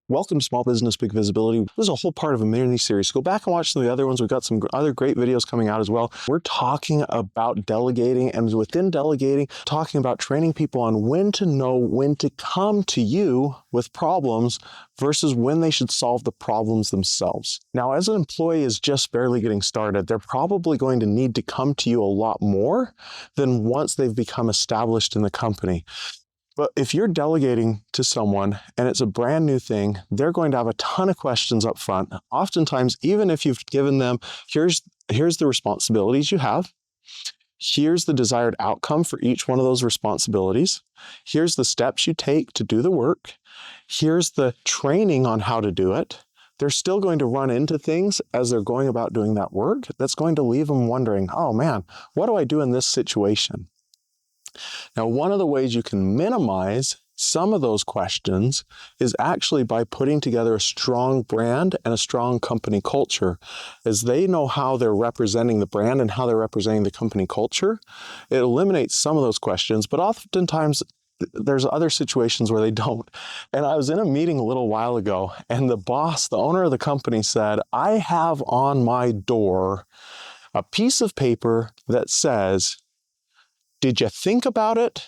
Welcome to Small Business Big Visibility. This is a whole part of a mini series. Go back and watch some of the other ones. We've got some other great videos coming out as well. We're talking about delegating, and within delegating, talking about training people on when to know when to come to you with problems versus when they should solve the problems themselves. Now, as an employee is just barely getting started, they're probably going to need to come to you a lot more than once they've become established in the company. But if you're delegating to someone and it's a brand new thing, they're going to have a ton of questions up front. Oftentimes, even if you've given them, here's the responsibilities you have. Here's the desired outcome for each one of those responsibilities. Here's the steps you take to do the work. Here's the training on how to do it. They're still going to run into things as they're going about doing that work that's going to leave them wondering, oh man, what do I do in this situation? Now, one of the ways you can minimize some of those questions is actually by putting together a strong brand and a strong company culture. As they know how they're representing the brand and how they're representing the company culture, it eliminates some of those questions, but oftentimes there's other situations where they don't. And I was in a meeting a little while ago, and the boss, the owner of the company, said, I have on my door a piece of paper that says, did you think about it?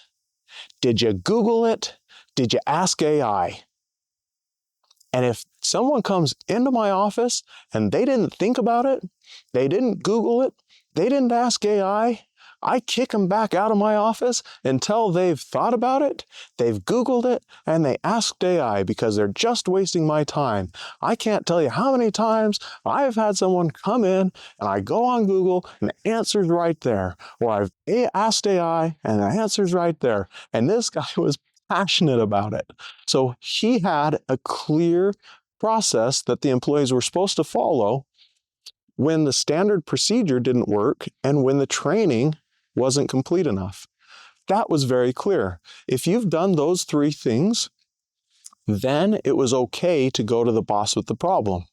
Did you Google it? Did you ask AI? And if someone comes into my office and they didn't think about it, they didn't Google it, they didn't ask AI, I kick them back out of my office until they've thought about it, they've Googled it, and they asked AI, because they're just wasting my time. I can't tell you how many times I've had someone come in and I go on Google and the answer's right there. Or I've asked AI and the answer's right there. And this guy was passionate about it. So he had a clear process that the employees were supposed to follow when the standard procedure didn't work and when the training wasn't complete enough. That was very clear. If you've done those three things, then it was okay to go to the boss with the problem.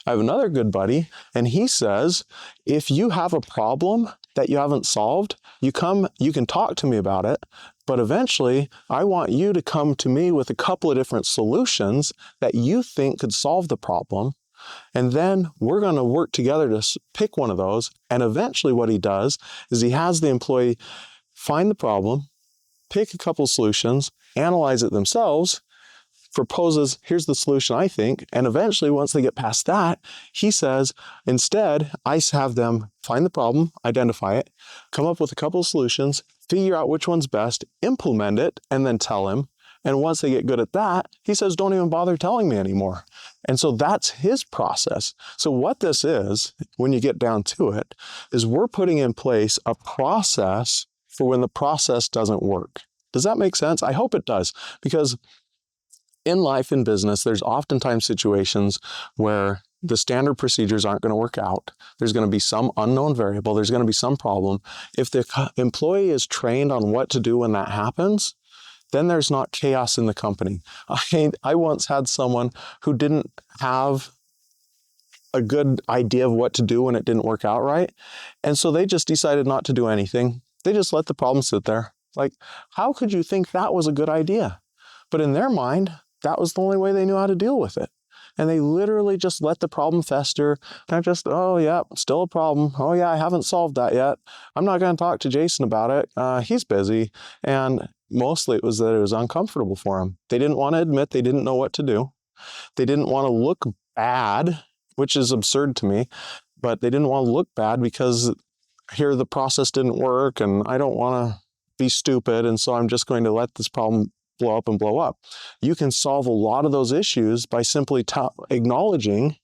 I have another good buddy, and he says, if you have a problem that you haven't solved, you can talk to me about it, but eventually I want you to come to me with a couple of different solutions that you think could solve the problem. And then we're going to work together to pick one of those. And eventually what he does is he has the employee find the problem, pick a couple solutions, analyze it themselves, proposes, here's the solution I think. And eventually, once they get past that, he says, instead, I have them find the problem, identify it, come up with a couple of solutions, figure out which one's best, implement it, and then tell him. And once they get good at that, he says, don't even bother telling me anymore. And so that's his process. So what this is, when you get down to it, is we're putting in place a process for when the process doesn't work. Does that make sense? I hope it does, because in life and business, there's oftentimes situations where the standard procedures aren't going to work out. There's going to be some unknown variable. There's going to be some problem. If the employee is trained on what to do when that happens, then there's not chaos in the company. I once had someone who didn't have a good idea of what to do when it didn't work out right. And so they just decided not to do anything. They just let the problem sit there. Like, how could you think that was a good idea? But in their mind, that was the only way they knew how to deal with it. And they literally just let the problem fester. And just, oh yeah, still a problem. Oh yeah, I haven't solved that yet. I'm not going to talk to Jason about it. He's busy. And mostly it was that it was uncomfortable for them. They didn't want to admit they didn't know what to do. They didn't want to look bad, which is absurd to me, but they didn't want to look bad because here the process didn't work and I don't want to be stupid. And so I'm just going to let this problem blow up and blow up. You can solve a lot of those issues by simply acknowledging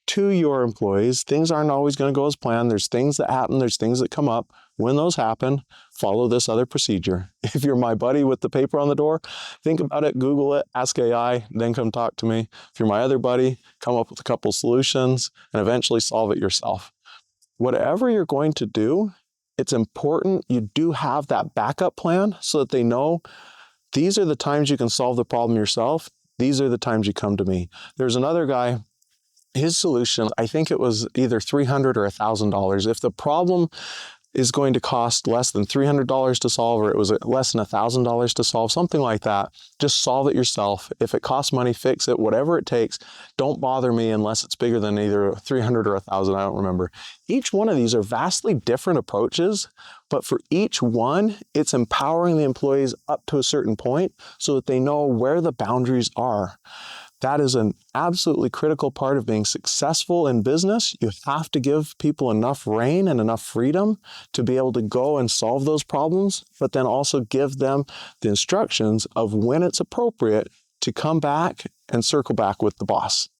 to your employees, things aren't always going to go as planned. There's things that happen. There's things that come up. When those happen, follow this other procedure. If you're my buddy with the paper on the door, think about it, Google it, ask AI, then come talk to me. If you're my other buddy, come up with a couple solutions and eventually solve it yourself. Whatever you're going to do, it's important you do have that backup plan so that they know these are the times you can solve the problem yourself. These are the times you come to me. There's another guy, his solution, I think it was either $300 or $1,000. If the problem is going to cost less than $300 to solve, or it was less than $1,000 to solve, something like that. Just solve it yourself. If it costs money, fix it, whatever it takes. Don't bother me unless it's bigger than either 300 or 1,000, I don't remember. Each one of these are vastly different approaches, but for each one, it's empowering the employees up to a certain point so that they know where the boundaries are. That is an absolutely critical part of being successful in business. You have to give people enough rein and enough freedom to be able to go and solve those problems, but then also give them the instructions of when it's appropriate to come back and circle back with the boss.